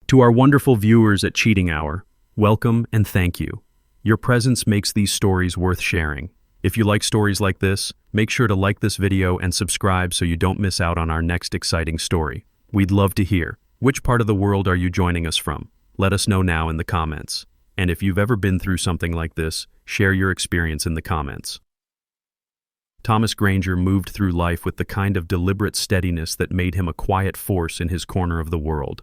To our wonderful viewers at Cheating Hour, welcome and thank you. Your presence makes these stories worth sharing. If you like stories like this, make sure to like this video and subscribe so you don't miss out on our next exciting story. We'd love to hear. Which part of the world are you joining us from? Let us know now in the comments. And if you've ever been through something like this, share your experience in the comments. Thomas Granger moved through life with the kind of deliberate steadiness that made him a quiet force in his corner of the world.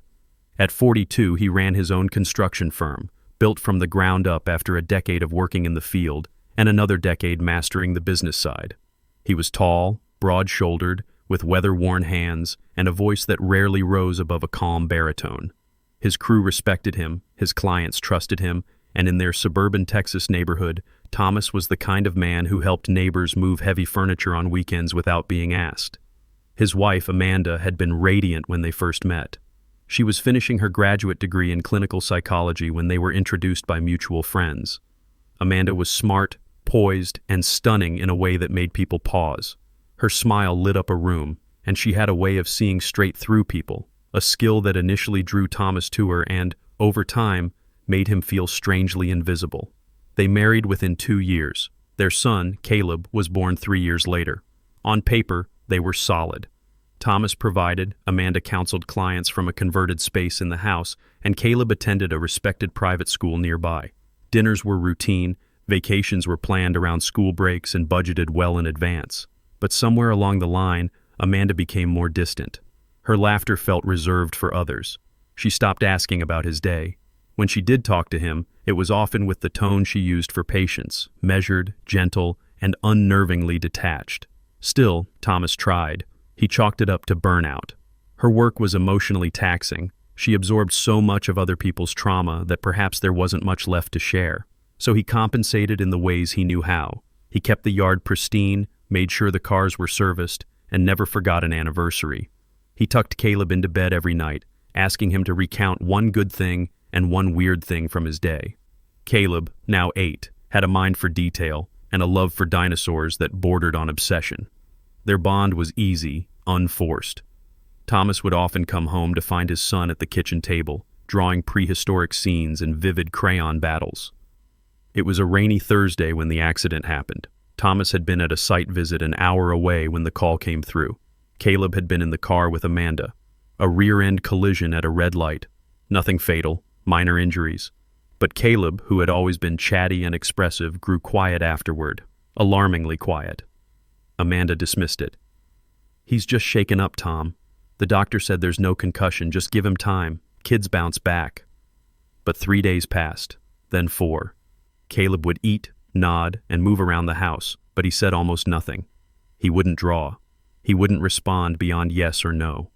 At 42, he ran his own construction firm, built from the ground up after a decade of working in the field and another decade mastering the business side. He was tall, broad-shouldered, with weather-worn hands and a voice that rarely rose above a calm baritone. His crew respected him, his clients trusted him, and in their suburban Texas neighborhood, Thomas was the kind of man who helped neighbors move heavy furniture on weekends without being asked. His wife, Amanda, had been radiant when they first met. She was finishing her graduate degree in clinical psychology when they were introduced by mutual friends. Amanda was smart, poised, and stunning in a way that made people pause. Her smile lit up a room, and she had a way of seeing straight through people, a skill that initially drew Thomas to her and, over time, made him feel strangely invisible. They married within 2 years. Their son, Caleb, was born 3 years later. On paper, they were solid. Thomas provided, Amanda counseled clients from a converted space in the house, and Caleb attended a respected private school nearby. Dinners were routine, vacations were planned around school breaks and budgeted well in advance. But somewhere along the line, Amanda became more distant. Her laughter felt reserved for others. She stopped asking about his day. When she did talk to him, it was often with the tone she used for patience, measured, gentle, and unnervingly detached. Still, Thomas tried. He chalked it up to burnout. Her work was emotionally taxing. She absorbed so much of other people's trauma that perhaps there wasn't much left to share. So he compensated in the ways he knew how. He kept the yard pristine, made sure the cars were serviced, and never forgot an anniversary. He tucked Caleb into bed every night, asking him to recount one good thing and one weird thing from his day. Caleb, now 8, had a mind for detail and a love for dinosaurs that bordered on obsession. Their bond was easy, unforced. Thomas would often come home to find his son at the kitchen table, drawing prehistoric scenes and vivid crayon battles. It was a rainy Thursday when the accident happened. Thomas had been at a site visit an hour away when the call came through. Caleb had been in the car with Amanda. A rear-end collision at a red light. Nothing fatal, minor injuries. But Caleb, who had always been chatty and expressive, grew quiet afterward, alarmingly quiet. Amanda dismissed it. "He's just shaken up, Tom. The doctor said there's no concussion, just give him time. Kids bounce back." But 3 days passed, then 4. Caleb would eat, nod, and move around the house, but he said almost nothing. He wouldn't draw. He wouldn't respond beyond yes or no.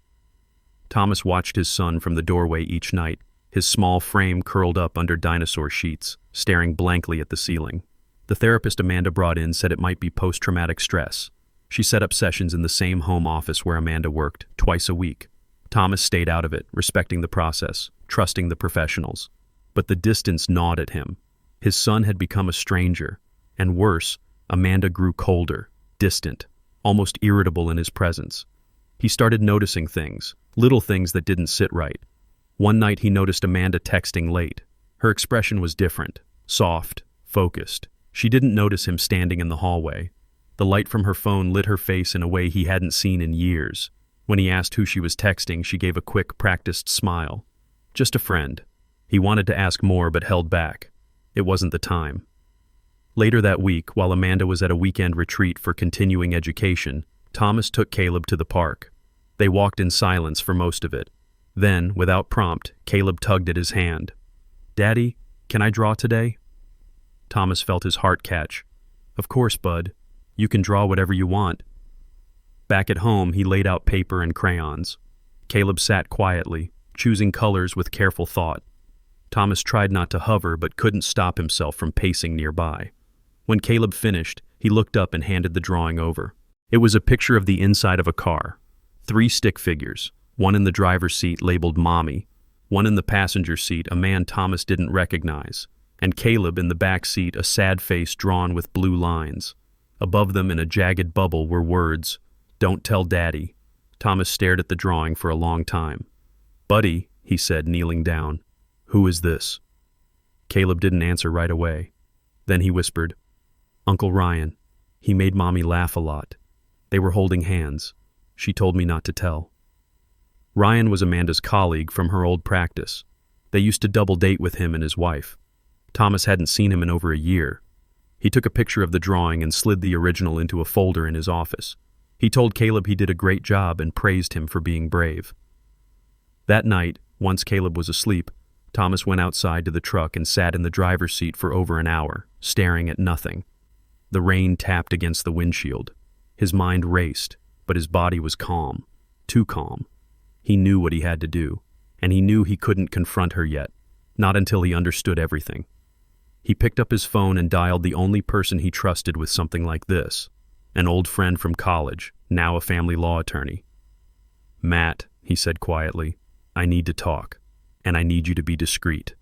Thomas watched his son from the doorway each night, his small frame curled up under dinosaur sheets, staring blankly at the ceiling. The therapist Amanda brought in said it might be post-traumatic stress. She set up sessions in the same home office where Amanda worked, twice a week. Thomas stayed out of it, respecting the process, trusting the professionals. But the distance gnawed at him. His son had become a stranger, and worse, Amanda grew colder, distant, almost irritable in his presence. He started noticing things, little things that didn't sit right. One night he noticed Amanda texting late. Her expression was different, soft, focused. She didn't notice him standing in the hallway. The light from her phone lit her face in a way he hadn't seen in years. When he asked who she was texting, she gave a quick, practiced smile. Just a friend. He wanted to ask more but held back. It wasn't the time. Later that week, while Amanda was at a weekend retreat for continuing education, Thomas took Caleb to the park. They walked in silence for most of it. Then, without prompt, Caleb tugged at his hand. "Daddy, can I draw today?" Thomas felt his heart catch. "Of course, bud. You can draw whatever you want." Back at home, he laid out paper and crayons. Caleb sat quietly, choosing colors with careful thought. Thomas tried not to hover but couldn't stop himself from pacing nearby. When Caleb finished, he looked up and handed the drawing over. It was a picture of the inside of a car. 3 stick figures, one in the driver's seat labeled Mommy, one in the passenger seat, a man Thomas didn't recognize, and Caleb in the back seat, a sad face drawn with blue lines. Above them in a jagged bubble were words, "Don't tell Daddy." Thomas stared at the drawing for a long time. "Buddy," he said, kneeling down. "Who is this?" Caleb didn't answer right away. Then he whispered, "Uncle Ryan. He made Mommy laugh a lot. They were holding hands. She told me not to tell." Ryan was Amanda's colleague from her old practice. They used to double date with him and his wife. Thomas hadn't seen him in over a year. He took a picture of the drawing and slid the original into a folder in his office. He told Caleb he did a great job and praised him for being brave. That night, once Caleb was asleep, Thomas went outside to the truck and sat in the driver's seat for over an hour, staring at nothing. The rain tapped against the windshield. His mind raced, but his body was calm, too calm. He knew what he had to do, and he knew he couldn't confront her yet, not until he understood everything. He picked up his phone and dialed the only person he trusted with something like this, an old friend from college, now a family law attorney. "Matt," he said quietly, "I need to talk, and I need you to be discreet."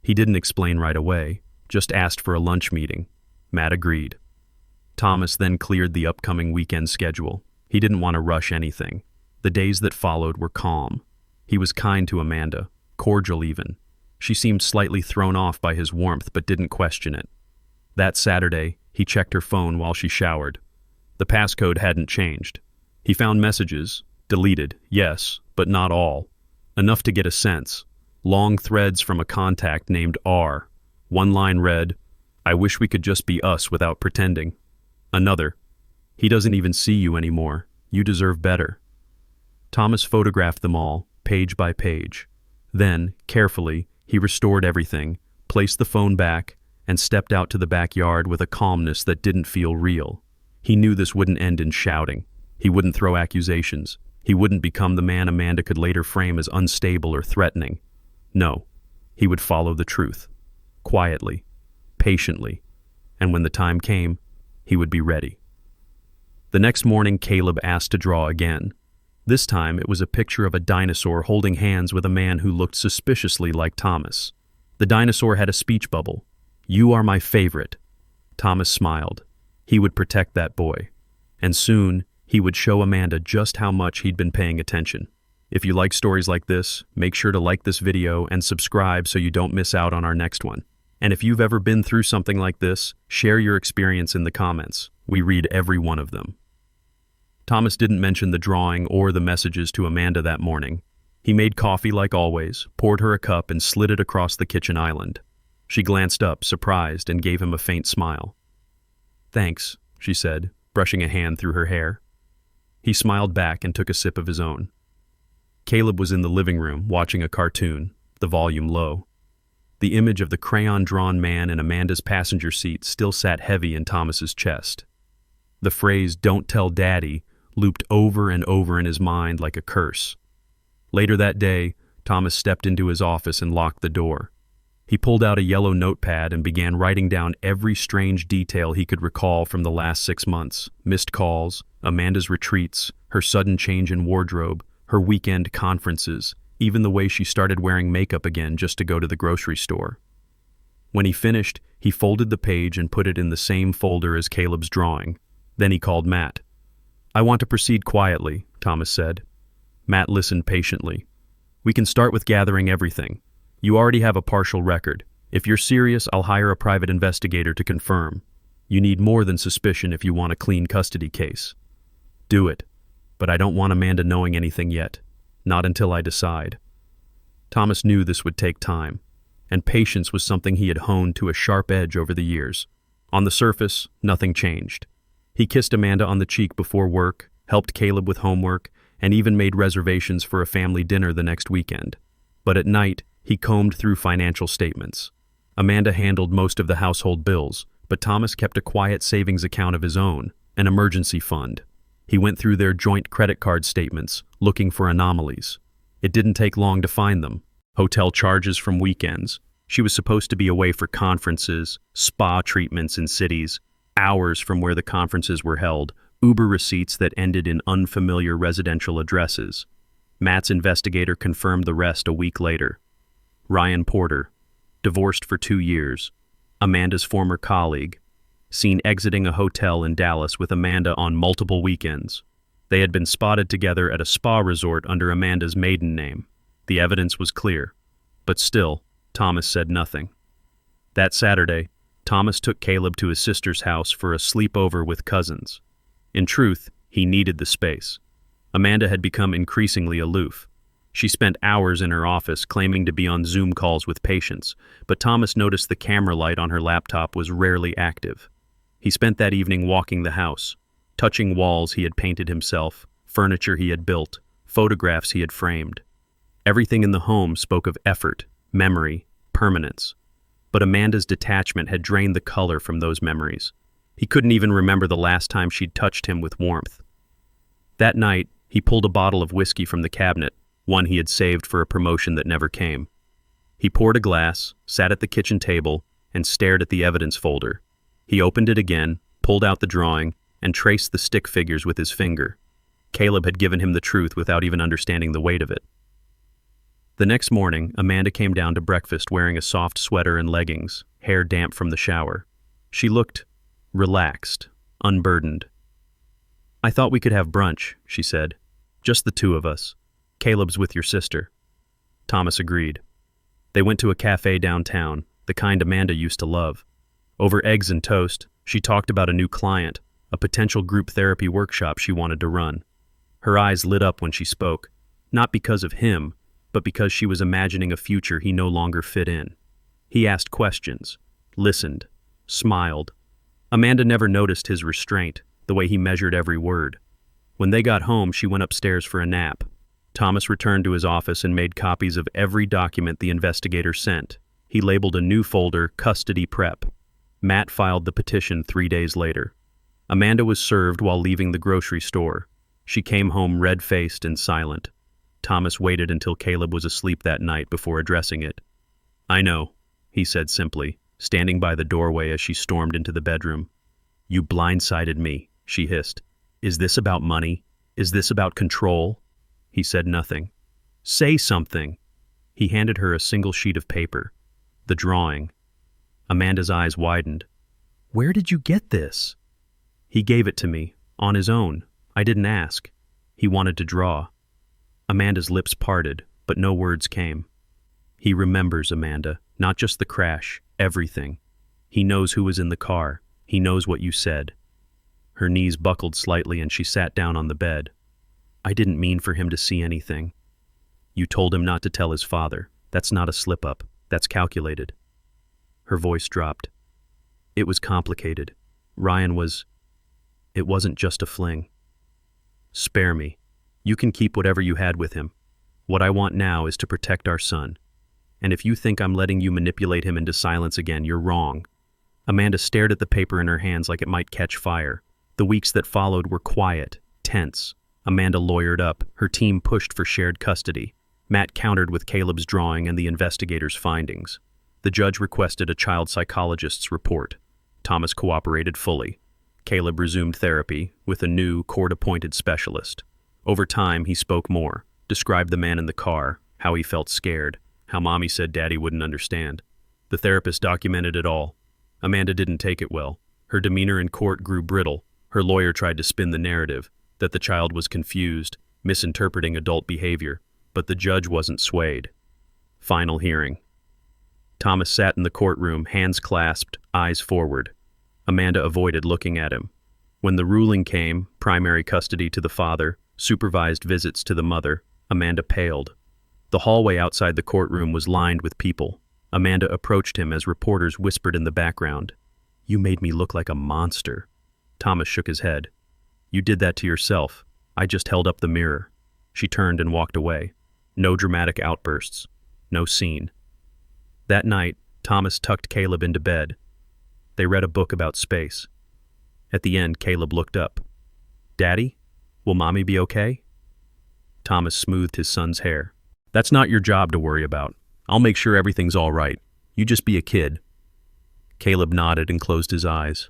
He didn't explain right away, just asked for a lunch meeting. Matt agreed. Thomas then cleared the upcoming weekend schedule. He didn't want to rush anything. The days that followed were calm. He was kind to Amanda, cordial even. She seemed slightly thrown off by his warmth but didn't question it. That Saturday, he checked her phone while she showered. The passcode hadn't changed. He found messages, deleted, yes, but not all. Enough to get a sense. Long threads from a contact named R. One line read, "I wish we could just be us without pretending." Another, "He doesn't even see you anymore. You deserve better." Thomas photographed them all, page by page. Then, carefully, he restored everything, placed the phone back, and stepped out to the backyard with a calmness that didn't feel real. He knew this wouldn't end in shouting. He wouldn't throw accusations. He wouldn't become the man Amanda could later frame as unstable or threatening. No, he would follow the truth. Quietly, patiently, and when the time came, he would be ready. The next morning, Caleb asked to draw again. This time, it was a picture of a dinosaur holding hands with a man who looked suspiciously like Thomas. The dinosaur had a speech bubble. "You are my favorite." Thomas smiled. He would protect that boy. And soon, he would show Amanda just how much he'd been paying attention. If you like stories like this, make sure to like this video and subscribe so you don't miss out on our next one. And if you've ever been through something like this, share your experience in the comments. We read every one of them. Thomas didn't mention the drawing or the messages to Amanda that morning. He made coffee like always, poured her a cup, and slid it across the kitchen island. She glanced up, surprised, and gave him a faint smile. "Thanks," she said, brushing a hand through her hair. He smiled back and took a sip of his own. Caleb was in the living room, watching a cartoon, the volume low. The image of the crayon-drawn man in Amanda's passenger seat still sat heavy in Thomas's chest. The phrase, "Don't tell Daddy," looped over and over in his mind like a curse. Later that day, Thomas stepped into his office and locked the door. He pulled out a yellow notepad and began writing down every strange detail he could recall from the last 6 months. Missed calls, Amanda's retreats, her sudden change in wardrobe, her weekend conferences, even the way she started wearing makeup again just to go to the grocery store. When he finished, he folded the page and put it in the same folder as Caleb's drawing. Then he called Matt. "I want to proceed quietly," Thomas said. Matt listened patiently. "We can start with gathering everything. You already have a partial record. If you're serious, I'll hire a private investigator to confirm. You need more than suspicion if you want a clean custody case. Do it. But I don't want Amanda knowing anything yet. Not until I decide." Thomas knew this would take time, and patience was something he had honed to a sharp edge over the years. On the surface, nothing changed. He kissed Amanda on the cheek before work, helped Caleb with homework, and even made reservations for a family dinner the next weekend. But at night, he combed through financial statements. Amanda handled most of the household bills, but Thomas kept a quiet savings account of his own, an emergency fund. He went through their joint credit card statements, looking for anomalies. It didn't take long to find them. Hotel charges from weekends. She was supposed to be away for conferences, spa treatments in cities, hours from where the conferences were held, Uber receipts that ended in unfamiliar residential addresses. Matt's investigator confirmed the rest a week later. Ryan Porter, divorced for 2 years, Amanda's former colleague, seen exiting a hotel in Dallas with Amanda on multiple weekends. They had been spotted together at a spa resort under Amanda's maiden name. The evidence was clear. But still, Thomas said nothing. That Saturday, Thomas took Caleb to his sister's house for a sleepover with cousins. In truth, he needed the space. Amanda had become increasingly aloof. She spent hours in her office claiming to be on Zoom calls with patients, but Thomas noticed the camera light on her laptop was rarely active. He spent that evening walking the house, touching walls he had painted himself, furniture he had built, photographs he had framed. Everything in the home spoke of effort, memory, permanence. But Amanda's detachment had drained the color from those memories. He couldn't even remember the last time she'd touched him with warmth. That night, he pulled a bottle of whiskey from the cabinet, one he had saved for a promotion that never came. He poured a glass, sat at the kitchen table, and stared at the evidence folder. He opened it again, pulled out the drawing, and traced the stick figures with his finger. Caleb had given him the truth without even understanding the weight of it. The next morning, Amanda came down to breakfast wearing a soft sweater and leggings, hair damp from the shower. She looked relaxed, unburdened. "I thought we could have brunch," she said. "Just the two of us. Caleb's with your sister." Thomas agreed. They went to a cafe downtown, the kind Amanda used to love. Over eggs and toast, she talked about a new client, a potential group therapy workshop she wanted to run. Her eyes lit up when she spoke, not because of him, but because she was imagining a future he no longer fit in. He asked questions, listened, smiled. Amanda never noticed his restraint, the way he measured every word. When they got home, she went upstairs for a nap. Thomas returned to his office and made copies of every document the investigator sent. He labeled a new folder Custody Prep. Matt filed the petition 3 days later. Amanda was served while leaving the grocery store. She came home red-faced and silent. Thomas waited until Caleb was asleep that night before addressing it. "I know," he said simply, standing by the doorway as she stormed into the bedroom. "You blindsided me," she hissed. "Is this about money? Is this about control?" He said nothing. "Say something." He handed her a single sheet of paper. The drawing. Amanda's eyes widened. "Where did you get this?" "He gave it to me, on his own. I didn't ask. He wanted to draw." Amanda's lips parted, but no words came. "He remembers, Amanda, not just the crash, everything. He knows who was in the car. He knows what you said." Her knees buckled slightly and she sat down on the bed. "I didn't mean for him to see anything." "You told him not to tell his father. That's not a slip-up. That's calculated." Her voice dropped. "It was complicated. It wasn't just a fling." "Spare me. You can keep whatever you had with him. What I want now is to protect our son. And if you think I'm letting you manipulate him into silence again, you're wrong." Amanda stared at the paper in her hands like it might catch fire. The weeks that followed were quiet, tense. Amanda lawyered up. Her team pushed for shared custody. Matt countered with Caleb's drawing and the investigator's findings. The judge requested a child psychologist's report. Thomas cooperated fully. Caleb resumed therapy with a new, court-appointed specialist. Over time, he spoke more, described the man in the car, how he felt scared, how Mommy said Daddy wouldn't understand. The therapist documented it all. Amanda didn't take it well. Her demeanor in court grew brittle. Her lawyer tried to spin the narrative, that the child was confused, misinterpreting adult behavior, but the judge wasn't swayed. Final hearing. Thomas sat in the courtroom, hands clasped, eyes forward. Amanda avoided looking at him. When the ruling came, primary custody to the father, supervised visits to the mother, Amanda paled. The hallway outside the courtroom was lined with people. Amanda approached him as reporters whispered in the background. "You made me look like a monster." Thomas shook his head. "You did that to yourself. I just held up the mirror." She turned and walked away. No dramatic outbursts. No scene. That night, Thomas tucked Caleb into bed. They read a book about space. At the end, Caleb looked up. "Daddy, will Mommy be okay?" Thomas smoothed his son's hair. "That's not your job to worry about. I'll make sure everything's all right. You just be a kid." Caleb nodded and closed his eyes.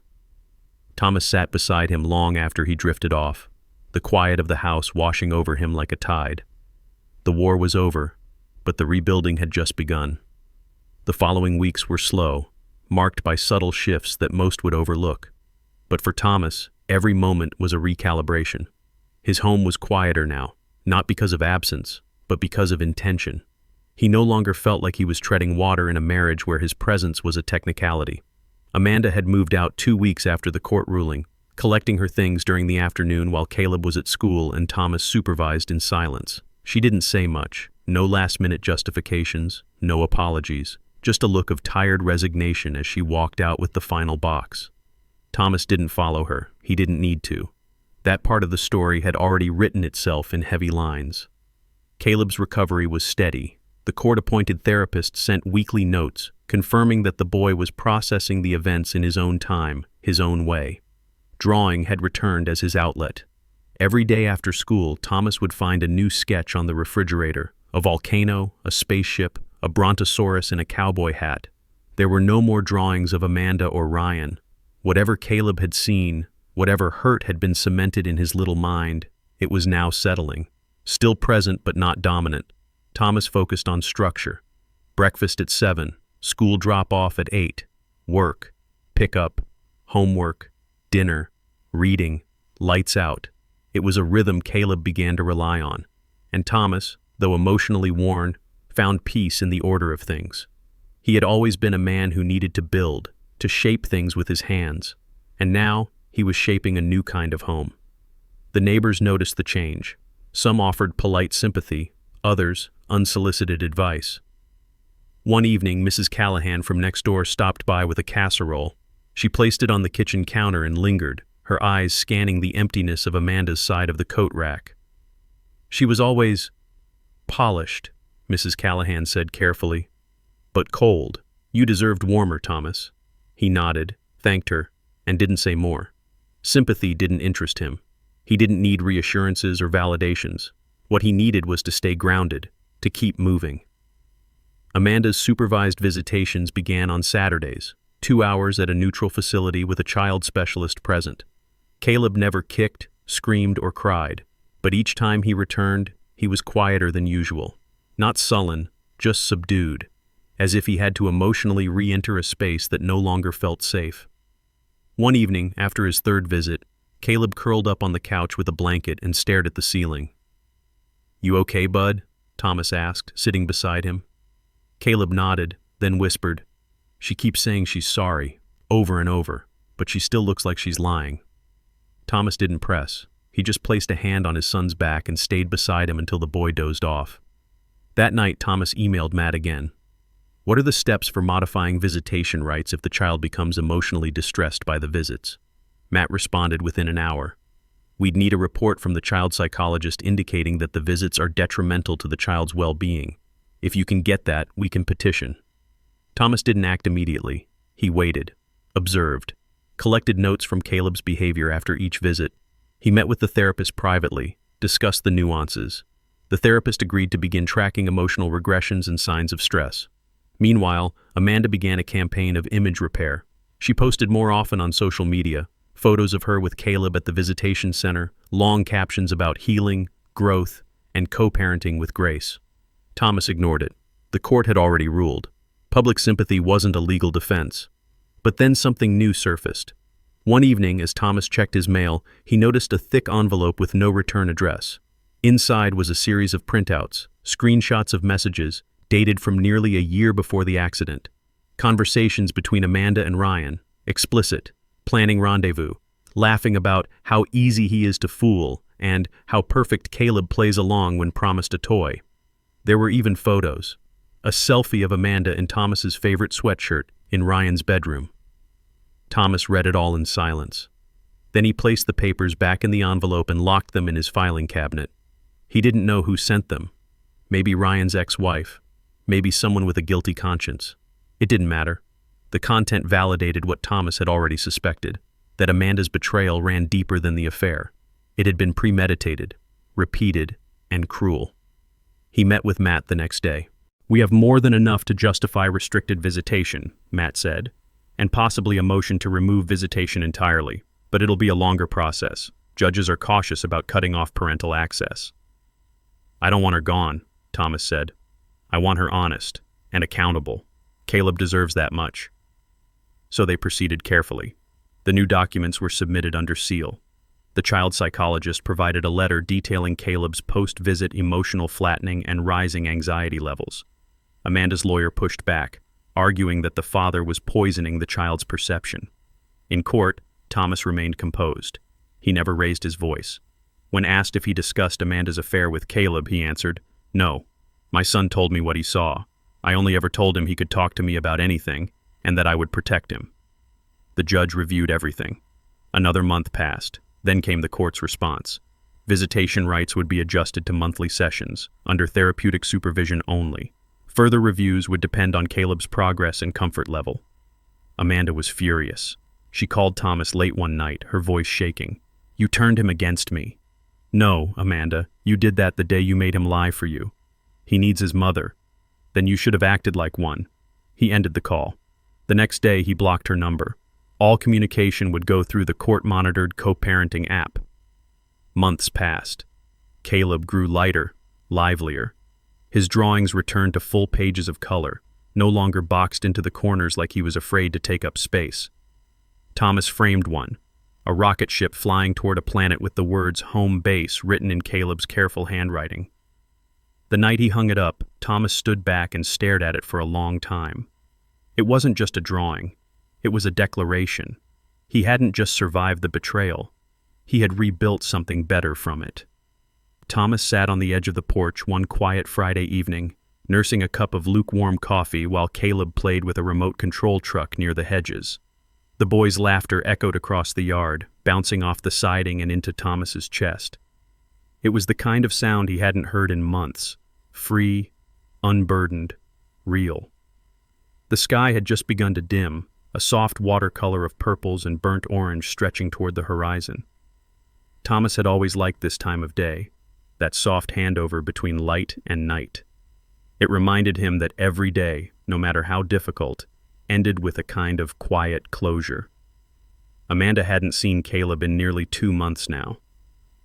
Thomas sat beside him long after he drifted off, the quiet of the house washing over him like a tide. The war was over, but the rebuilding had just begun. The following weeks were slow, marked by subtle shifts that most would overlook. But for Thomas, every moment was a recalibration. His home was quieter now, not because of absence, but because of intention. He no longer felt like he was treading water in a marriage where his presence was a technicality. Amanda had moved out 2 weeks after the court ruling, collecting her things during the afternoon while Caleb was at school and Thomas supervised in silence. She didn't say much, no last-minute justifications, no apologies, just a look of tired resignation as she walked out with the final box. Thomas didn't follow her. He didn't need to. That part of the story had already written itself in heavy lines. Caleb's recovery was steady. The court-appointed therapist sent weekly notes, confirming that the boy was processing the events in his own time, his own way. Drawing had returned as his outlet. Every day after school, Thomas would find a new sketch on the refrigerator, a volcano, a spaceship, a brontosaurus in a cowboy hat. There were no more drawings of Amanda or Ryan. Whatever Caleb had seen, whatever hurt had been cemented in his little mind, it was now settling. Still present but not dominant, Thomas focused on structure. Breakfast at 7, school drop-off at 8, work, pickup, homework, dinner, reading, lights out. It was a rhythm Caleb began to rely on. And Thomas, though emotionally worn, found peace in the order of things. He had always been a man who needed to build, to shape things with his hands. And now he was shaping a new kind of home. The neighbors noticed the change. Some offered polite sympathy, others unsolicited advice. One evening, Mrs. Callahan from next door stopped by with a casserole. She placed it on the kitchen counter and lingered, her eyes scanning the emptiness of Amanda's side of the coat rack. She was always polished, Mrs. Callahan said carefully, but cold. You deserved warmer, Thomas. He nodded, thanked her, and didn't say more. Sympathy didn't interest him. He didn't need reassurances or validations. What he needed was to stay grounded, to keep moving. Amanda's supervised visitations began on Saturdays, 2 hours at a neutral facility with a child specialist present. Caleb never kicked, screamed, or cried, but each time he returned, he was quieter than usual. Not sullen, just subdued, as if he had to emotionally re-enter a space that no longer felt safe. One evening, after his third visit, Caleb curled up on the couch with a blanket and stared at the ceiling. "You okay, bud?" Thomas asked, sitting beside him. Caleb nodded, then whispered, "She keeps saying she's sorry, over and over, but she still looks like she's lying." Thomas didn't press. He just placed a hand on his son's back and stayed beside him until the boy dozed off. That night, Thomas emailed Matt again. "What are the steps for modifying visitation rights if the child becomes emotionally distressed by the visits?" Matt responded within an hour. "We'd need a report from the child psychologist indicating that the visits are detrimental to the child's well-being. If you can get that, we can petition." Thomas didn't act immediately. He waited, observed, collected notes from Caleb's behavior after each visit. He met with the therapist privately, discussed the nuances. The therapist agreed to begin tracking emotional regressions and signs of stress. Meanwhile, Amanda began a campaign of image repair. She posted more often on social media, photos of her with Caleb at the visitation center, long captions about healing, growth, and co-parenting with grace. Thomas ignored it. The court had already ruled. Public sympathy wasn't a legal defense. But then something new surfaced. One evening, as Thomas checked his mail, he noticed a thick envelope with no return address. Inside was a series of printouts, screenshots of messages, dated from nearly a year before the accident. Conversations between Amanda and Ryan, explicit, planning rendezvous, laughing about how easy he is to fool and how perfect Caleb plays along when promised a toy. There were even photos. A selfie of Amanda in Thomas's favorite sweatshirt in Ryan's bedroom. Thomas read it all in silence. Then he placed the papers back in the envelope and locked them in his filing cabinet. He didn't know who sent them. Maybe Ryan's ex-wife. Maybe someone with a guilty conscience. It didn't matter. The content validated what Thomas had already suspected, that Amanda's betrayal ran deeper than the affair. It had been premeditated, repeated, and cruel. He met with Matt the next day. "We have more than enough to justify restricted visitation," Matt said, "and possibly a motion to remove visitation entirely, but it'll be a longer process. Judges are cautious about cutting off parental access." "I don't want her gone," Thomas said. "I want her honest and accountable. Caleb deserves that much." So they proceeded carefully. The new documents were submitted under seal. The child psychologist provided a letter detailing Caleb's post-visit emotional flattening and rising anxiety levels. Amanda's lawyer pushed back, arguing that the father was poisoning the child's perception. In court, Thomas remained composed. He never raised his voice. When asked if he discussed Amanda's affair with Caleb, he answered, "No. My son told me what he saw. I only ever told him he could talk to me about anything, and that I would protect him." The judge reviewed everything. Another month passed. Then came the court's response. Visitation rights would be adjusted to monthly sessions, under therapeutic supervision only. Further reviews would depend on Caleb's progress and comfort level. Amanda was furious. She called Thomas late one night, her voice shaking. "You turned him against me." "No, Amanda, you did that the day you made him lie for you. He needs his mother. Then you should have acted like one." He ended the call. The next day, he blocked her number. All communication would go through the court-monitored co-parenting app. Months passed. Caleb grew lighter, livelier. His drawings returned to full pages of color, no longer boxed into the corners like he was afraid to take up space. Thomas framed one, a rocket ship flying toward a planet with the words "Home Base" written in Caleb's careful handwriting. The night he hung it up, Thomas stood back and stared at it for a long time. It wasn't just a drawing. It was a declaration. He hadn't just survived the betrayal. He had rebuilt something better from it. Thomas sat on the edge of the porch one quiet Friday evening, nursing a cup of lukewarm coffee while Caleb played with a remote control truck near the hedges. The boy's laughter echoed across the yard, bouncing off the siding and into Thomas's chest. It was the kind of sound he hadn't heard in months. Free, unburdened, real. The sky had just begun to dim, a soft watercolor of purples and burnt orange stretching toward the horizon. Thomas had always liked this time of day, that soft handover between light and night. It reminded him that every day, no matter how difficult, ended with a kind of quiet closure. Amanda hadn't seen Caleb in nearly 2 months now.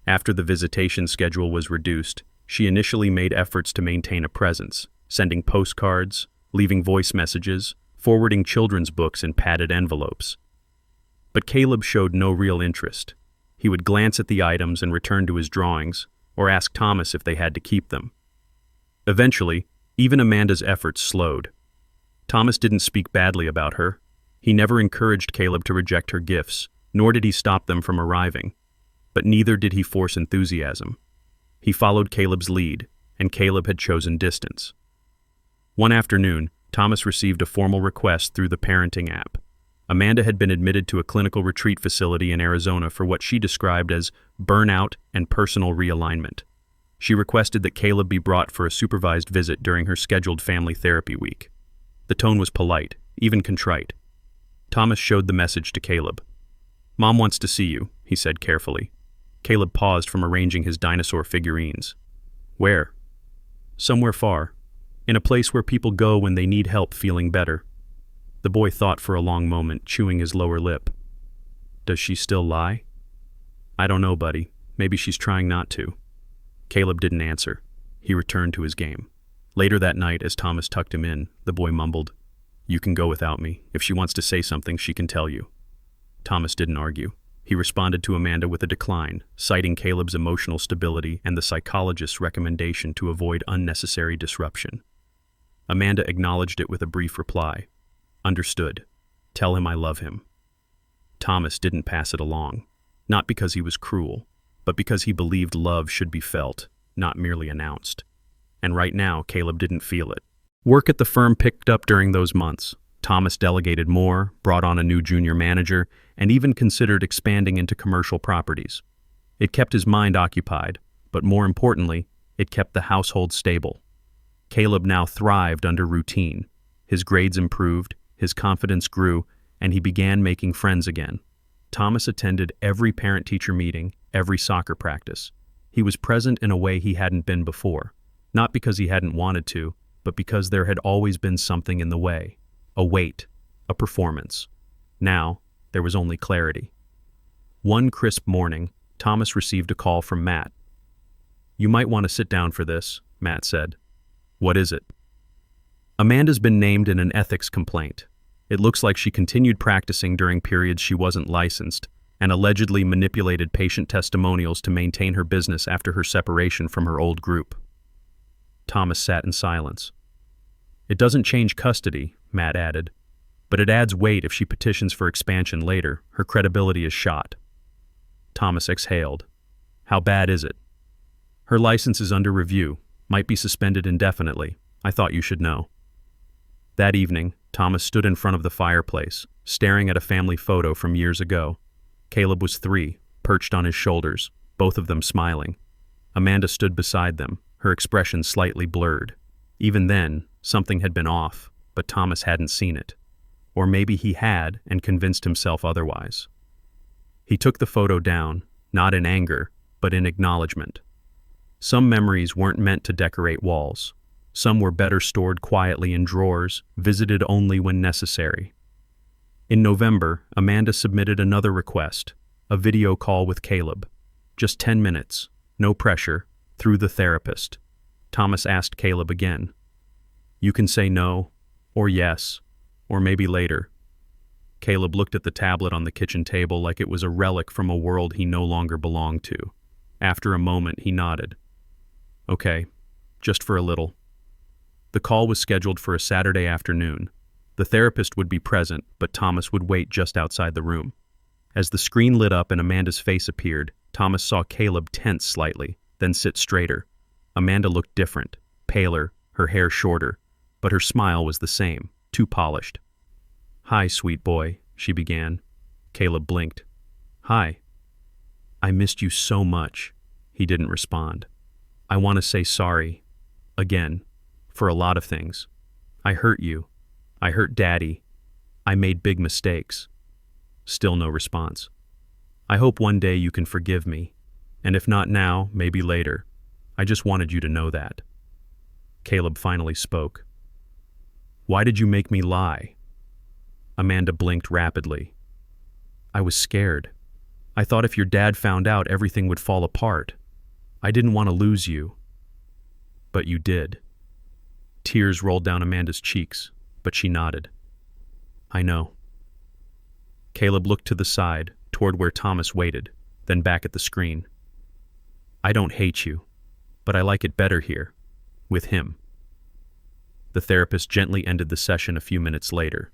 After the visitation schedule was reduced, she initially made efforts to maintain a presence, sending postcards, leaving voice messages, forwarding children's books in padded envelopes. But Caleb showed no real interest. He would glance at the items and return to his drawings, or ask Thomas if they had to keep them. Eventually, even Amanda's efforts slowed. Thomas didn't speak badly about her. He never encouraged Caleb to reject her gifts, nor did he stop them from arriving. But neither did he force enthusiasm. He followed Caleb's lead, and Caleb had chosen distance. One afternoon, Thomas received a formal request through the parenting app. Amanda had been admitted to a clinical retreat facility in Arizona for what she described as burnout and personal realignment. She requested that Caleb be brought for a supervised visit during her scheduled family therapy week. The tone was polite, even contrite. Thomas showed the message to Caleb. "Mom wants to see you," he said carefully. Caleb paused from arranging his dinosaur figurines. "Where?" "Somewhere far. In a place where people go when they need help feeling better." The boy thought for a long moment, chewing his lower lip. "Does she still lie?" "I don't know, buddy. Maybe she's trying not to." Caleb didn't answer. He returned to his game. Later that night, as Thomas tucked him in, the boy mumbled, "You can go without me. If she wants to say something, she can tell you." Thomas didn't argue. He responded to Amanda with a decline, citing Caleb's emotional stability and the psychologist's recommendation to avoid unnecessary disruption. Amanda acknowledged it with a brief reply. "Understood. Tell him I love him." Thomas didn't pass it along, not because he was cruel, but because he believed love should be felt, not merely announced. And right now, Caleb didn't feel it. Work at the firm picked up during those months. Thomas delegated more, brought on a new junior manager, and even considered expanding into commercial properties. It kept his mind occupied, but more importantly, it kept the household stable. Caleb now thrived under routine. His grades improved, his confidence grew, and he began making friends again. Thomas attended every parent-teacher meeting, every soccer practice. He was present in a way he hadn't been before, not because he hadn't wanted to, but because there had always been something in the way. A weight, a performance. Now, there was only clarity. One crisp morning, Thomas received a call from Matt. "You might want to sit down for this," Matt said. "What is it?" "Amanda's been named in an ethics complaint. It looks like she continued practicing during periods she wasn't licensed and allegedly manipulated patient testimonials to maintain her business after her separation from her old group." Thomas sat in silence. It doesn't change custody, Matt added. But it adds weight if she petitions for expansion later. Her credibility is shot. Thomas exhaled. How bad is it? Her license is under review. Might be suspended indefinitely. I thought you should know. That evening, Thomas stood in front of the fireplace, staring at a family photo from years ago. Caleb was 3, perched on his shoulders, both of them smiling. Amanda stood beside them, her expression slightly blurred. Even then, something had been off, but Thomas hadn't seen it. Or maybe he had and convinced himself otherwise. He took the photo down, not in anger, but in acknowledgement. Some memories weren't meant to decorate walls. Some were better stored quietly in drawers, visited only when necessary. In November, Amanda submitted another request, a video call with Caleb. Just 10 minutes, no pressure, through the therapist. Thomas asked Caleb again. You can say no, or yes, or maybe later. Caleb looked at the tablet on the kitchen table like it was a relic from a world he no longer belonged to. After a moment, he nodded. Okay, just for a little. The call was scheduled for a Saturday afternoon. The therapist would be present, but Thomas would wait just outside the room. As the screen lit up and Amanda's face appeared, Thomas saw Caleb tense slightly, then sit straighter. Amanda looked different, paler, her hair shorter, but her smile was the same, too polished. Hi, sweet boy, she began. Caleb blinked. Hi. I missed you so much. He didn't respond. I want to say sorry. Again. For a lot of things. I hurt you. I hurt Daddy. I made big mistakes. Still no response. I hope one day you can forgive me. And if not now, maybe later. I just wanted you to know that. Caleb finally spoke. Why did you make me lie? Amanda blinked rapidly. I was scared. I thought if your dad found out, everything would fall apart. I didn't want to lose you. But you did. Tears rolled down Amanda's cheeks, but she nodded. I know. Caleb looked to the side, toward where Thomas waited, then back at the screen. I don't hate you, but I like it better here, with him. The therapist gently ended the session a few minutes later.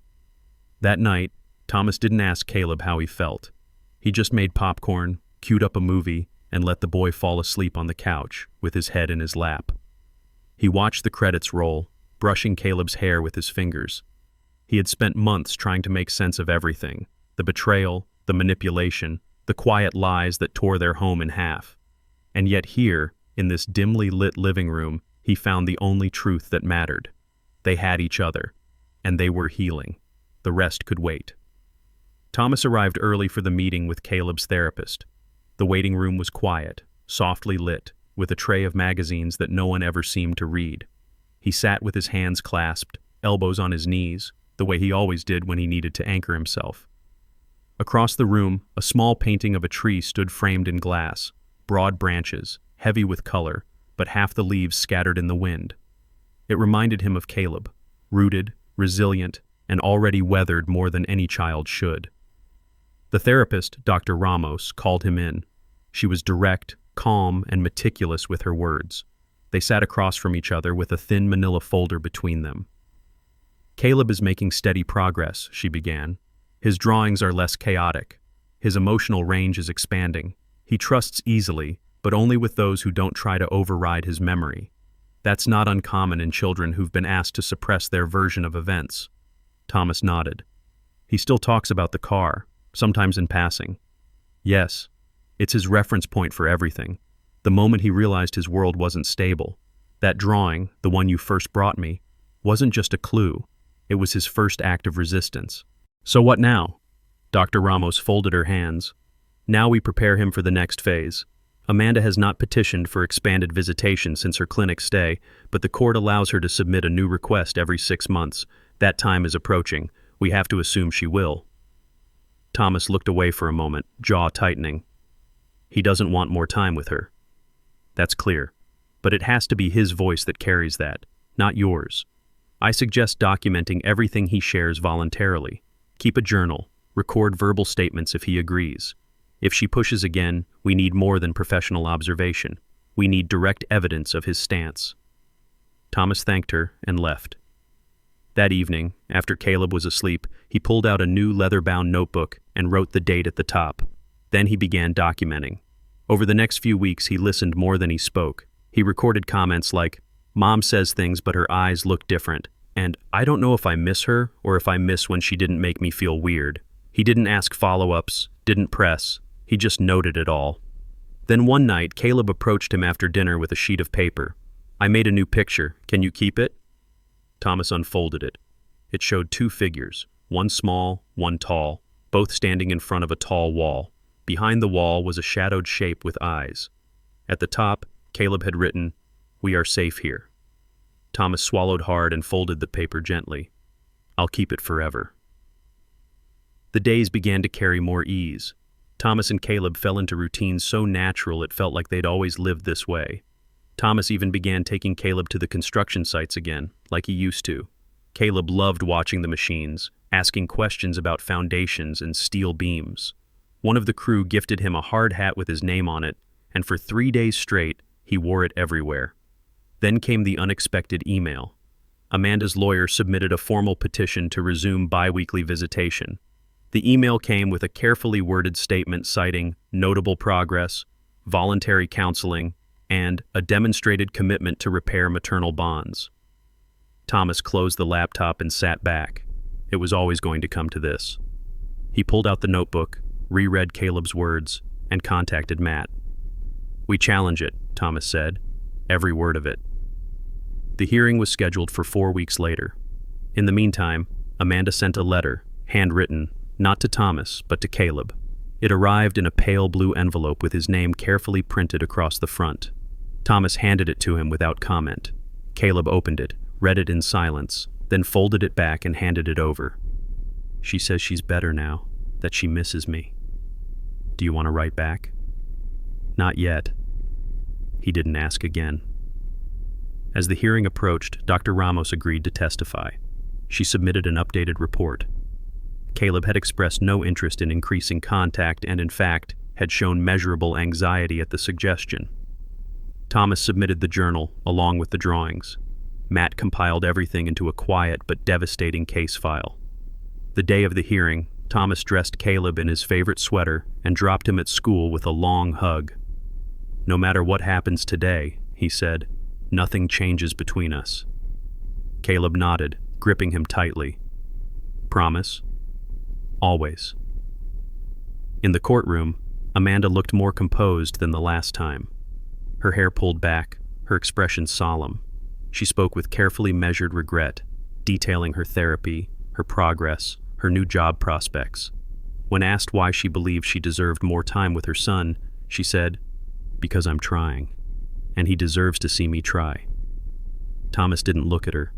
That night, Thomas didn't ask Caleb how he felt. He just made popcorn, queued up a movie, and let the boy fall asleep on the couch, with his head in his lap. He watched the credits roll, brushing Caleb's hair with his fingers. He had spent months trying to make sense of everything, the betrayal, the manipulation, the quiet lies that tore their home in half. And yet here, in this dimly lit living room, he found the only truth that mattered. They had each other, and they were healing. The rest could wait. Thomas arrived early for the meeting with Caleb's therapist. The waiting room was quiet, softly lit, with a tray of magazines that no one ever seemed to read. He sat with his hands clasped, elbows on his knees, the way he always did when he needed to anchor himself. Across the room, a small painting of a tree stood framed in glass, broad branches, heavy with color, but half the leaves scattered in the wind. It reminded him of Caleb, rooted, resilient, and already weathered more than any child should. The therapist, Dr. Ramos, called him in. She was direct, calm, and meticulous with her words. They sat across from each other with a thin manila folder between them. Caleb is making steady progress, she began. His drawings are less chaotic. His emotional range is expanding. He trusts easily, but only with those who don't try to override his memory. That's not uncommon in children who've been asked to suppress their version of events. Thomas nodded. He still talks about the car, sometimes in passing. Yes, it's his reference point for everything. The moment he realized his world wasn't stable. That drawing, the one you first brought me, wasn't just a clue. It was his first act of resistance. So what now? Dr. Ramos folded her hands. Now we prepare him for the next phase. Amanda has not petitioned for expanded visitation since her clinic stay, but the court allows her to submit a new request every 6 months. That time is approaching. We have to assume she will. Thomas looked away for a moment, jaw tightening. He doesn't want more time with her. That's clear. But it has to be his voice that carries that, not yours. I suggest documenting everything he shares voluntarily. Keep a journal. Record verbal statements if he agrees. If she pushes again, we need more than professional observation. We need direct evidence of his stance. Thomas thanked her and left. That evening, after Caleb was asleep, he pulled out a new leather-bound notebook and wrote the date at the top. Then he began documenting. Over the next few weeks, he listened more than he spoke. He recorded comments like, "Mom says things, but her eyes look different," and "I don't know if I miss her or if I miss when she didn't make me feel weird." He didn't ask follow-ups, didn't press. He just noted it all. Then one night, Caleb approached him after dinner with a sheet of paper. "I made a new picture. Can you keep it?" Thomas unfolded it. It showed two figures, one small, one tall, both standing in front of a tall wall. Behind the wall was a shadowed shape with eyes. At the top, Caleb had written, "We are safe here." Thomas swallowed hard and folded the paper gently. "I'll keep it forever." The days began to carry more ease. Thomas and Caleb fell into routines so natural it felt like they'd always lived this way. Thomas even began taking Caleb to the construction sites again, like he used to. Caleb loved watching the machines, asking questions about foundations and steel beams. One of the crew gifted him a hard hat with his name on it, and for 3 days straight, he wore it everywhere. Then came the unexpected email. Amanda's lawyer submitted a formal petition to resume bi-weekly visitation. The email came with a carefully worded statement citing notable progress, voluntary counseling, and a demonstrated commitment to repair maternal bonds. Thomas closed the laptop and sat back. It was always going to come to this. He pulled out the notebook, reread Caleb's words, and contacted Matt. "We challenge it," Thomas said. "Every word of it." The hearing was scheduled for 4 weeks later. In the meantime, Amanda sent a letter, handwritten, not to Thomas, but to Caleb. It arrived in a pale blue envelope with his name carefully printed across the front. Thomas handed it to him without comment. Caleb opened it, read it in silence, then folded it back and handed it over. "She says she's better now, that she misses me. Do you want to write back?" "Not yet." He didn't ask again. As the hearing approached, Dr. Ramos agreed to testify. She submitted an updated report. Caleb had expressed no interest in increasing contact and, in fact, had shown measurable anxiety at the suggestion. Thomas submitted the journal, along with the drawings. Matt compiled everything into a quiet but devastating case file. The day of the hearing, Thomas dressed Caleb in his favorite sweater and dropped him at school with a long hug. "No matter what happens today," he said, "nothing changes between us." Caleb nodded, gripping him tightly. "Promise?" "Always." In the courtroom, Amanda looked more composed than the last time. Her hair pulled back, her expression solemn. She spoke with carefully measured regret, detailing her therapy, her progress, her new job prospects. When asked why she believed she deserved more time with her son, she said, "Because I'm trying, and he deserves to see me try." Thomas didn't look at her.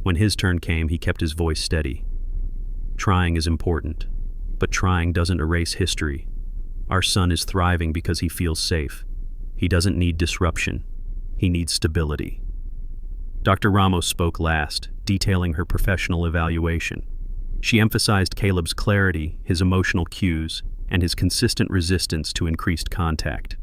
When his turn came, he kept his voice steady. "Trying is important, but trying doesn't erase history. Our son is thriving because he feels safe. He doesn't need disruption. He needs stability." Dr. Ramos spoke last, detailing her professional evaluation. She emphasized Caleb's clarity, his emotional cues, and his consistent resistance to increased contact.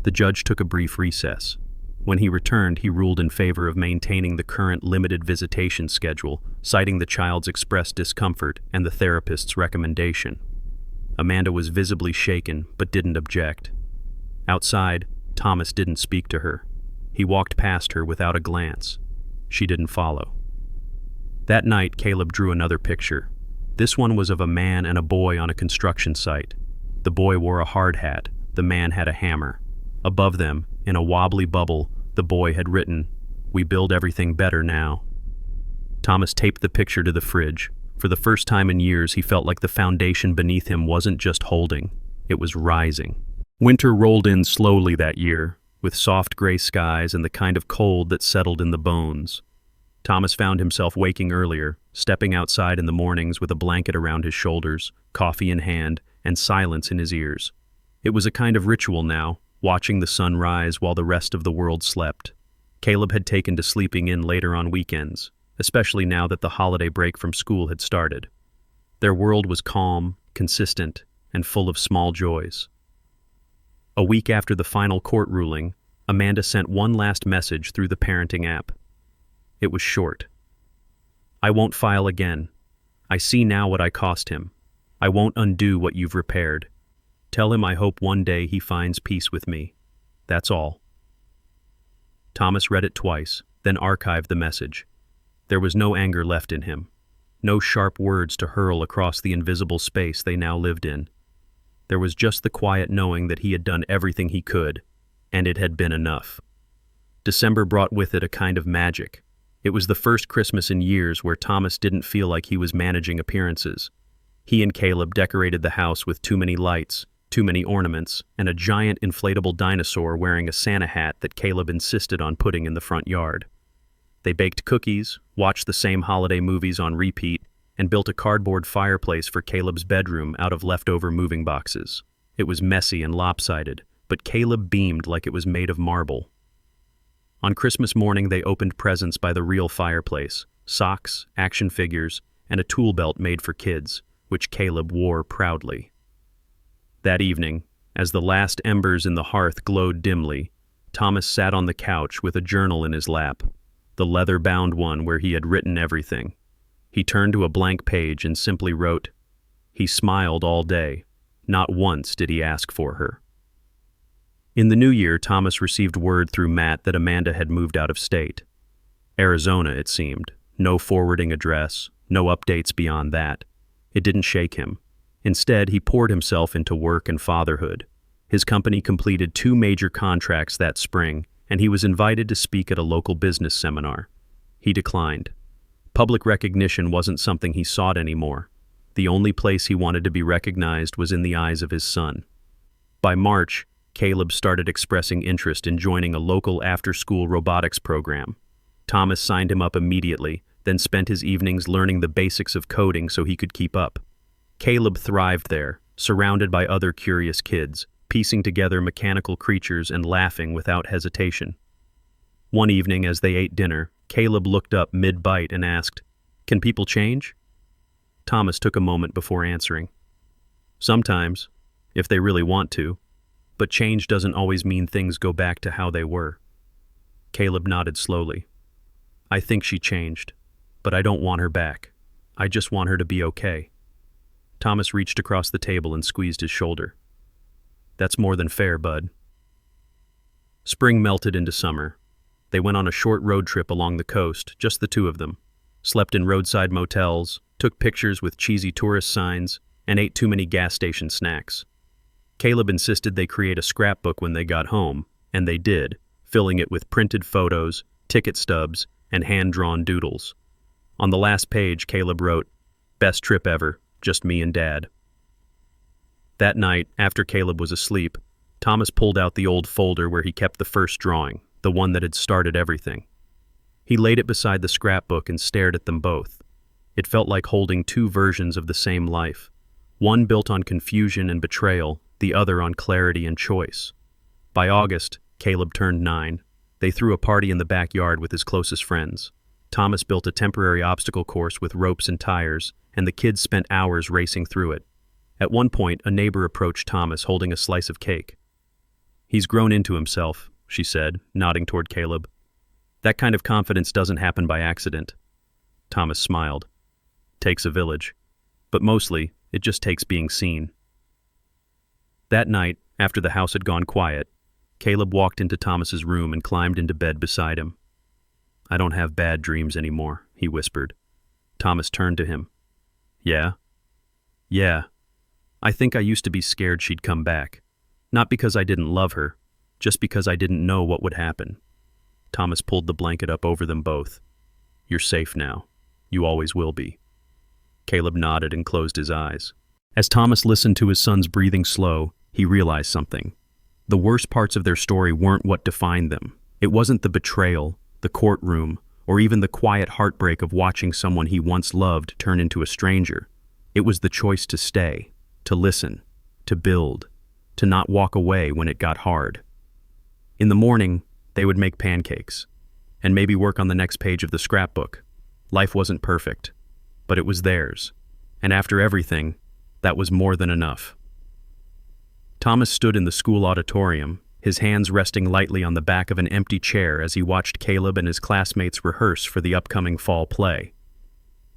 The judge took a brief recess. When he returned, he ruled in favor of maintaining the current limited visitation schedule, citing the child's expressed discomfort and the therapist's recommendation. Amanda was visibly shaken, but didn't object. Outside, Thomas didn't speak to her. He walked past her without a glance. She didn't follow. That night, Caleb drew another picture. This one was of a man and a boy on a construction site. The boy wore a hard hat. The man had a hammer. Above them, in a wobbly bubble, the boy had written, "We build everything better now." Thomas taped the picture to the fridge. For the first time in years, he felt like the foundation beneath him wasn't just holding, it was rising. Winter rolled in slowly that year, with soft gray skies and the kind of cold that settled in the bones. Thomas found himself waking earlier, stepping outside in the mornings with a blanket around his shoulders, coffee in hand, and silence in his ears. It was a kind of ritual now, watching the sun rise while the rest of the world slept. Caleb had taken to sleeping in later on weekends, especially now that the holiday break from school had started. Their world was calm, consistent, and full of small joys. A week after the final court ruling, Amanda sent one last message through the parenting app. It was short. I won't file again. I see now what I cost him. I won't undo what you've repaired. Tell him I hope one day he finds peace with me. That's all." Thomas read it twice, then archived the message. There was no anger left in him. No sharp words to hurl across the invisible space they now lived in. There was just the quiet knowing that he had done everything he could, and it had been enough. December brought with it a kind of magic. It was the first Christmas in years where Thomas didn't feel like he was managing appearances. He and Caleb decorated the house with too many lights, too many ornaments, and a giant inflatable dinosaur wearing a Santa hat that Caleb insisted on putting in the front yard. They baked cookies, watched the same holiday movies on repeat, and built a cardboard fireplace for Caleb's bedroom out of leftover moving boxes. It was messy and lopsided, but Caleb beamed like it was made of marble. On Christmas morning, they opened presents by the real fireplace: socks, action figures, and a tool belt made for kids, which Caleb wore proudly. That evening, as the last embers in the hearth glowed dimly, Thomas sat on the couch with a journal in his lap, the leather-bound one where he had written everything. He turned to a blank page and simply wrote, "He smiled all day. Not once did he ask for her." In the new year, Thomas received word through Matt that Amanda had moved out of state. Arizona, it seemed. No forwarding address, no updates beyond that. It didn't shake him. Instead, he poured himself into work and fatherhood. His company completed 2 major contracts that spring, and he was invited to speak at a local business seminar. He declined. Public recognition wasn't something he sought anymore. The only place he wanted to be recognized was in the eyes of his son. By March, Caleb started expressing interest in joining a local after-school robotics program. Thomas signed him up immediately, then spent his evenings learning the basics of coding so he could keep up. Caleb thrived there, surrounded by other curious kids, piecing together mechanical creatures and laughing without hesitation. One evening, as they ate dinner, Caleb looked up mid-bite and asked, "Can people change?" Thomas took a moment before answering. "Sometimes, if they really want to, but change doesn't always mean things go back to how they were." Caleb nodded slowly. "I think she changed, but I don't want her back. I just want her to be okay." Thomas reached across the table and squeezed his shoulder. "That's more than fair, bud." Spring melted into summer. They went on a short road trip along the coast, just the two of them, slept in roadside motels, took pictures with cheesy tourist signs, and ate too many gas station snacks. Caleb insisted they create a scrapbook when they got home, and they did, filling it with printed photos, ticket stubs, and hand-drawn doodles. On the last page, Caleb wrote, "Best trip ever, just me and Dad." That night, after Caleb was asleep, Thomas pulled out the old folder where he kept the first drawing, the one that had started everything. He laid it beside the scrapbook and stared at them both. It felt like holding 2 versions of the same life, one built on confusion and betrayal, the other on clarity and choice. By August, Caleb turned 9. They threw a party in the backyard with his closest friends. Thomas built a temporary obstacle course with ropes and tires, and the kids spent hours racing through it. At one point, a neighbor approached Thomas holding a slice of cake. "He's grown into himself," she said, nodding toward Caleb. "That kind of confidence doesn't happen by accident." Thomas smiled. "Takes a village. But mostly, it just takes being seen." That night, after the house had gone quiet, Caleb walked into Thomas's room and climbed into bed beside him. "I don't have bad dreams anymore," he whispered. Thomas turned to him. "Yeah?" "Yeah. I think I used to be scared she'd come back. Not because I didn't love her, just because I didn't know what would happen." Thomas pulled the blanket up over them both. "You're safe now. You always will be." Caleb nodded and closed his eyes. As Thomas listened to his son's breathing slow, he realized something. The worst parts of their story weren't what defined them. It wasn't the betrayal, the courtroom, or even the quiet heartbreak of watching someone he once loved turn into a stranger. It was the choice to stay, to listen, to build, to not walk away when it got hard. In the morning, they would make pancakes, and maybe work on the next page of the scrapbook. Life wasn't perfect, but it was theirs, and after everything, that was more than enough. Thomas stood in the school auditorium, his hands resting lightly on the back of an empty chair as he watched Caleb and his classmates rehearse for the upcoming fall play.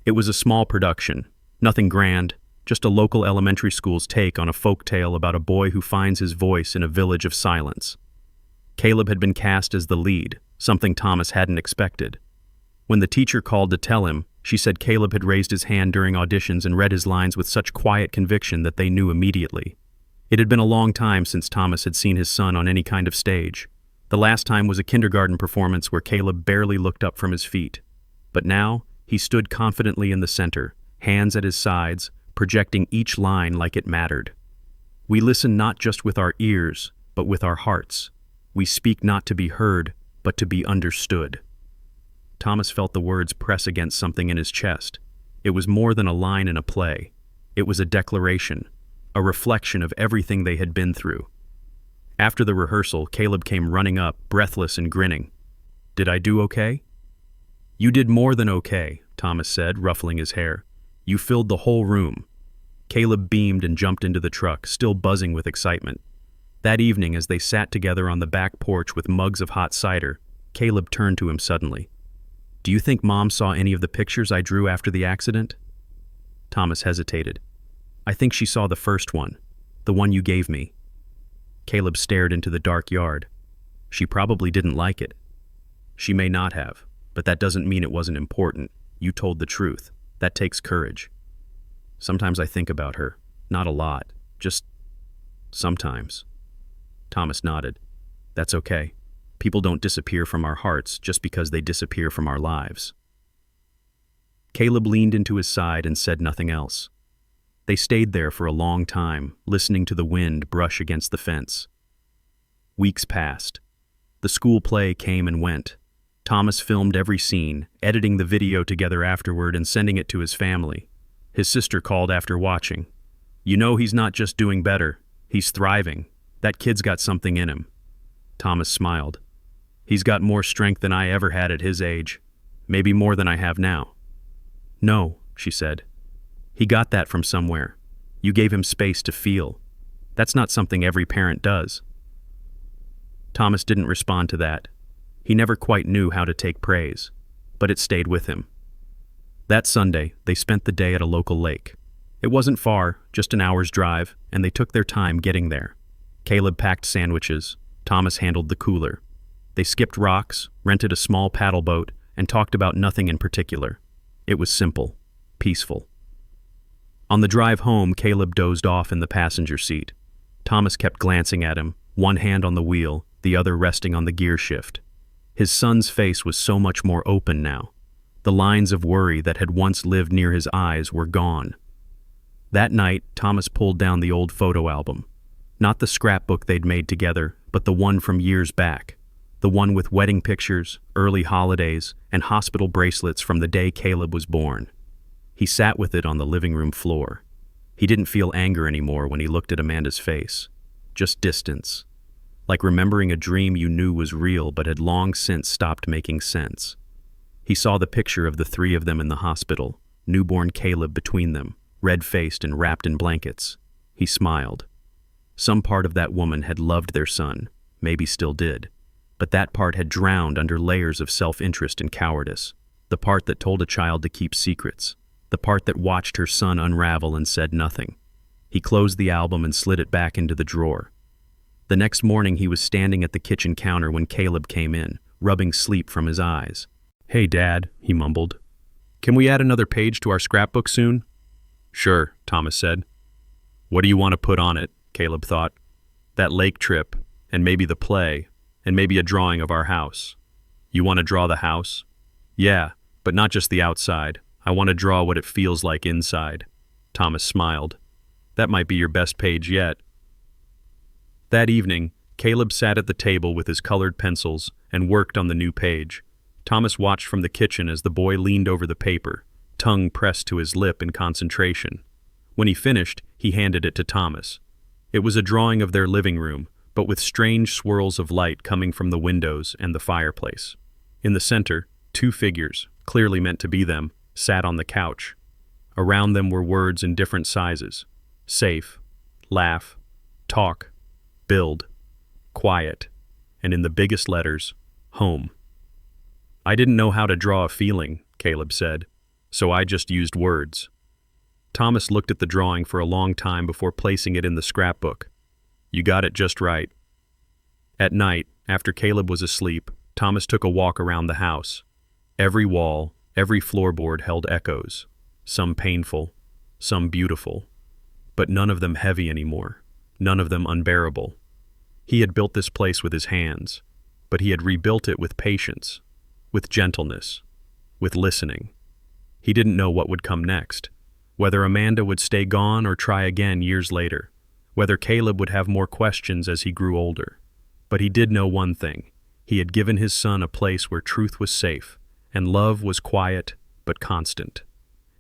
It was a small production, nothing grand, just a local elementary school's take on a folk tale about a boy who finds his voice in a village of silence. Caleb had been cast as the lead, something Thomas hadn't expected. When the teacher called to tell him, she said Caleb had raised his hand during auditions and read his lines with such quiet conviction that they knew immediately. It had been a long time since Thomas had seen his son on any kind of stage. The last time was a kindergarten performance where Caleb barely looked up from his feet. But now, he stood confidently in the center, hands at his sides, projecting each line like it mattered. We listen not just with our ears, but with our hearts. We speak not to be heard, but to be understood. Thomas felt the words press against something in his chest. It was more than a line in a play. It was a declaration, a reflection of everything they had been through. After the rehearsal, Caleb came running up, breathless and grinning. "Did I do okay?" "You did more than okay," Thomas said, ruffling his hair. "You filled the whole room." Caleb beamed and jumped into the truck, still buzzing with excitement. That evening, as they sat together on the back porch with mugs of hot cider, Caleb turned to him suddenly. "Do you think Mom saw any of the pictures I drew after the accident?" Thomas hesitated. "I think she saw the first one, the one you gave me." Caleb stared into the dark yard. "She probably didn't like it." "She may not have, but that doesn't mean it wasn't important. You told the truth. That takes courage." "Sometimes I think about her. Not a lot. Just sometimes." Thomas nodded. "That's okay. People don't disappear from our hearts just because they disappear from our lives." Caleb leaned into his side and said nothing else. They stayed there for a long time, listening to the wind brush against the fence. Weeks passed. The school play came and went. Thomas filmed every scene, editing the video together afterward and sending it to his family. His sister called after watching. "You know he's not just doing better. He's thriving. That kid's got something in him." Thomas smiled. "He's got more strength than I ever had at his age. Maybe more than I have now." "No," she said. "He got that from somewhere. You gave him space to feel. That's not something every parent does." Thomas didn't respond to that. He never quite knew how to take praise, but it stayed with him. That Sunday, they spent the day at a local lake. It wasn't far, just an hour's drive, and they took their time getting there. Caleb packed sandwiches. Thomas handled the cooler. They skipped rocks, rented a small paddle boat, and talked about nothing in particular. It was simple, peaceful. On the drive home, Caleb dozed off in the passenger seat. Thomas kept glancing at him, one hand on the wheel, the other resting on the gear shift. His son's face was so much more open now. The lines of worry that had once lived near his eyes were gone. That night, Thomas pulled down the old photo album. Not the scrapbook they'd made together, but the one from years back. The one with wedding pictures, early holidays, and hospital bracelets from the day Caleb was born. He sat with it on the living room floor. He didn't feel anger anymore when he looked at Amanda's face. Just distance. Like remembering a dream you knew was real but had long since stopped making sense. He saw the picture of the three of them in the hospital, newborn Caleb between them, red-faced and wrapped in blankets. He smiled. Some part of that woman had loved their son, maybe still did. But that part had drowned under layers of self-interest and cowardice. The part that told a child to keep secrets. The part that watched her son unravel and said nothing. He closed the album and slid it back into the drawer. The next morning he was standing at the kitchen counter when Caleb came in, rubbing sleep from his eyes. "Hey, Dad," he mumbled. "Can we add another page to our scrapbook soon?" "Sure," Thomas said. "What do you want to put on it?" Caleb thought. "That lake trip, and maybe the play, and maybe a drawing of our house." "You want to draw the house?" "Yeah, but not just the outside. I want to draw what it feels like inside." Thomas smiled. "That might be your best page yet." That evening, Caleb sat at the table with his colored pencils and worked on the new page. Thomas watched from the kitchen as the boy leaned over the paper, tongue pressed to his lip in concentration. When he finished, he handed it to Thomas. It was a drawing of their living room, but with strange swirls of light coming from the windows and the fireplace. In the center, two figures, clearly meant to be them, sat on the couch. Around them were words in different sizes. Safe, laugh, talk, build, quiet, and in the biggest letters, home. "I didn't know how to draw a feeling," Caleb said. So I just used words. Thomas looked at the drawing for a long time before placing it in the scrapbook. You got it just right. At night, after Caleb was asleep, Thomas took a walk around the house. Every wall, every floorboard held echoes, some painful, some beautiful, but none of them heavy anymore, none of them unbearable. He had built this place with his hands, but he had rebuilt it with patience, with gentleness, with listening. He didn't know what would come next, whether Amanda would stay gone or try again years later, whether Caleb would have more questions as he grew older. But he did know one thing. He had given his son a place where truth was safe, and love was quiet but constant.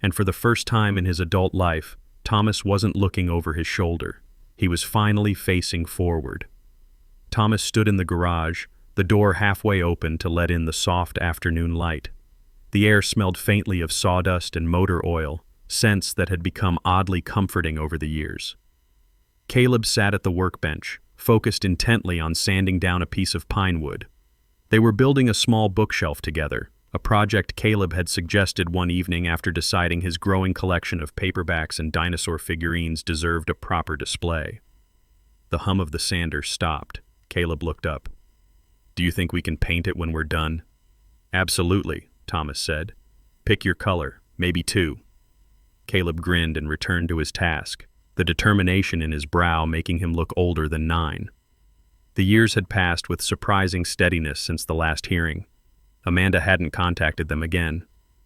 And for the first time in his adult life, Thomas wasn't looking over his shoulder. He was finally facing forward. Thomas stood in the garage, the door halfway open to let in the soft afternoon light. The air smelled faintly of sawdust and motor oil, scents that had become oddly comforting over the years. Caleb sat at the workbench, focused intently on sanding down a piece of pine wood. They were building a small bookshelf together, a project Caleb had suggested one evening after deciding his growing collection of paperbacks and dinosaur figurines deserved a proper display. The hum of the sander stopped. Caleb looked up. Do you think we can paint it when we're done? Absolutely, Thomas said. Pick your color, maybe two. Caleb grinned and returned to his task, the determination in his brow making him look older than 9. The years had passed with surprising steadiness since the last hearing. Amanda hadn't contacted them again.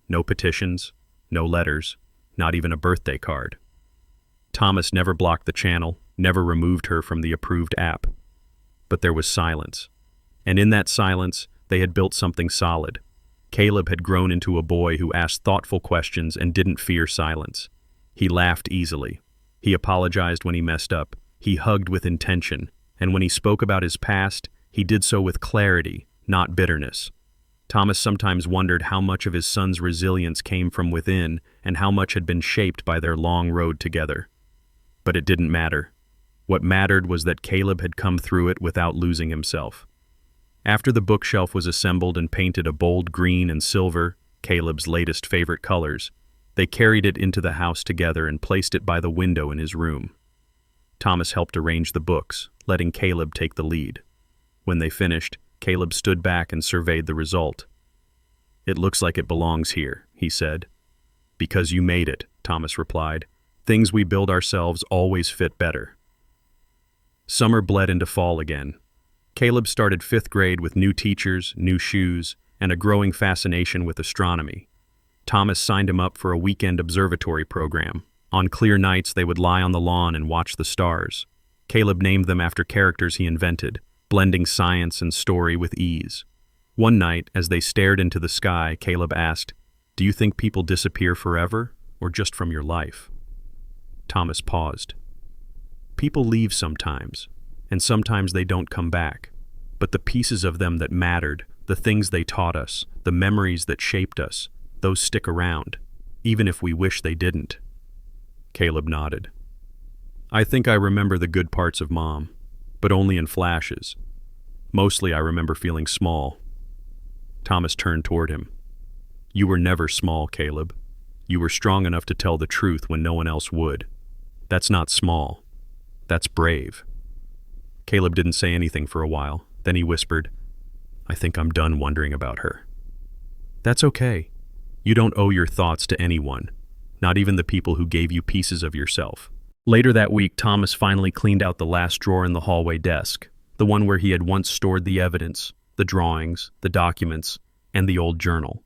No petitions, no letters, not even a birthday card. Thomas never blocked the channel, never removed her from the approved app. But there was silence. And in that silence, they had built something solid. Caleb had grown into a boy who asked thoughtful questions and didn't fear silence. He laughed easily. He apologized when he messed up. He hugged with intention. And when he spoke about his past, he did so with clarity, not bitterness. Thomas sometimes wondered how much of his son's resilience came from within and how much had been shaped by their long road together. But it didn't matter. What mattered was that Caleb had come through it without losing himself. After the bookshelf was assembled and painted a bold green and silver, Caleb's latest favorite colors, they carried it into the house together and placed it by the window in his room. Thomas helped arrange the books, letting Caleb take the lead. When they finished, Caleb stood back and surveyed the result. It looks like it belongs here, he said. Because you made it, Thomas replied. Things we build ourselves always fit better. Summer bled into fall again. Caleb started 5th grade with new teachers, new shoes, and a growing fascination with astronomy. Thomas signed him up for a weekend observatory program. On clear nights, they would lie on the lawn and watch the stars. Caleb named them after characters he invented, blending science and story with ease. One night, as they stared into the sky, Caleb asked, "Do you think people disappear forever, or just from your life?" Thomas paused. People leave sometimes, and sometimes they don't come back. But the pieces of them that mattered, the things they taught us, the memories that shaped us, those stick around, even if we wish they didn't. Caleb nodded. I think I remember the good parts of Mom, but only in flashes. Mostly I remember feeling small. Thomas turned toward him. You were never small, Caleb. You were strong enough to tell the truth when no one else would. That's not small. That's brave. Caleb didn't say anything for a while. Then he whispered, I think I'm done wondering about her. That's okay. You don't owe your thoughts to anyone, not even the people who gave you pieces of yourself. Later that week, Thomas finally cleaned out the last drawer in the hallway desk, the one where he had once stored the evidence, the drawings, the documents, and the old journal.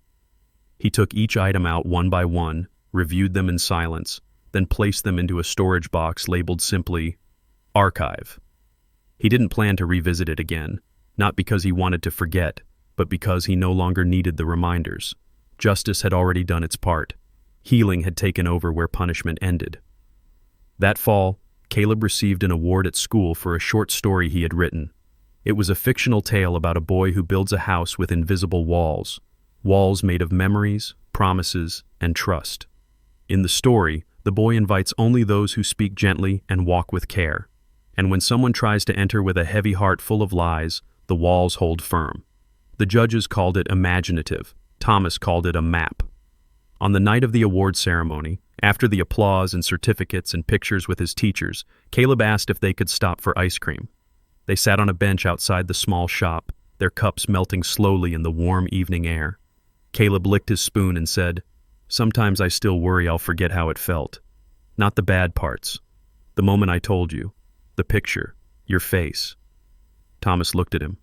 He took each item out one by one, reviewed them in silence, then placed them into a storage box labeled simply, Archive. He didn't plan to revisit it again, not because he wanted to forget, but because he no longer needed the reminders. Justice had already done its part. Healing had taken over where punishment ended. That fall, Caleb received an award at school for a short story he had written. It was a fictional tale about a boy who builds a house with invisible walls, walls made of memories, promises, and trust. In the story, the boy invites only those who speak gently and walk with care. And when someone tries to enter with a heavy heart full of lies, the walls hold firm. The judges called it imaginative. Thomas called it a map. On the night of the award ceremony, after the applause and certificates and pictures with his teachers, Caleb asked if they could stop for ice cream. They sat on a bench outside the small shop, their cups melting slowly in the warm evening air. Caleb licked his spoon and said, "Sometimes I still worry I'll forget how it felt. Not the bad parts. The moment I told you. The picture. Your face." Thomas looked at him.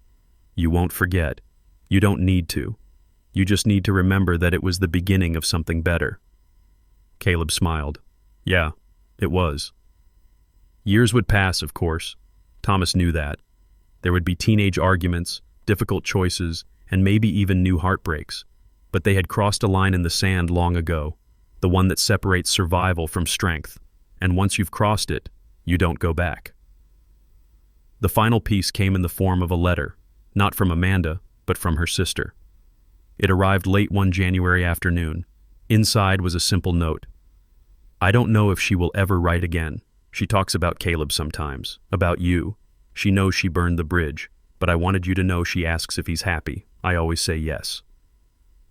"You won't forget. You don't need to. You just need to remember that it was the beginning of something better." Caleb smiled. "Yeah, it was." Years would pass, of course. Thomas knew that. There would be teenage arguments, difficult choices, and maybe even new heartbreaks. But they had crossed a line in the sand long ago, the one that separates survival from strength. And once you've crossed it, you don't go back. The final piece came in the form of a letter, not from Amanda, but from her sister. It arrived late one January afternoon. Inside was a simple note. "I don't know if she will ever write again. She talks about Caleb sometimes, about you. She knows she burned the bridge, but I wanted you to know she asks if he's happy. I always say yes."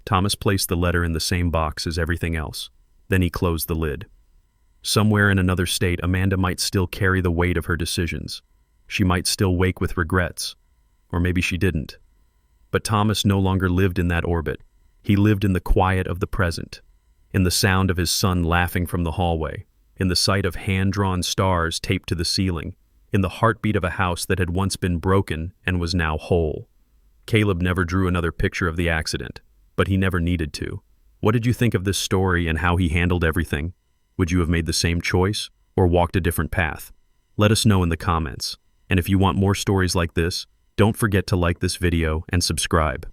Thomas placed the letter in the same box as everything else. Then he closed the lid. Somewhere in another state, Amanda might still carry the weight of her decisions. She might still wake with regrets. Or maybe she didn't. But Thomas no longer lived in that orbit. He lived in the quiet of the present, in the sound of his son laughing from the hallway, in the sight of hand-drawn stars taped to the ceiling, in the heartbeat of a house that had once been broken and was now whole. Caleb never drew another picture of the accident, but he never needed to. What did you think of this story and how he handled everything? Would you have made the same choice or walked a different path? Let us know in the comments. And if you want more stories like this, don't forget to like this video and subscribe.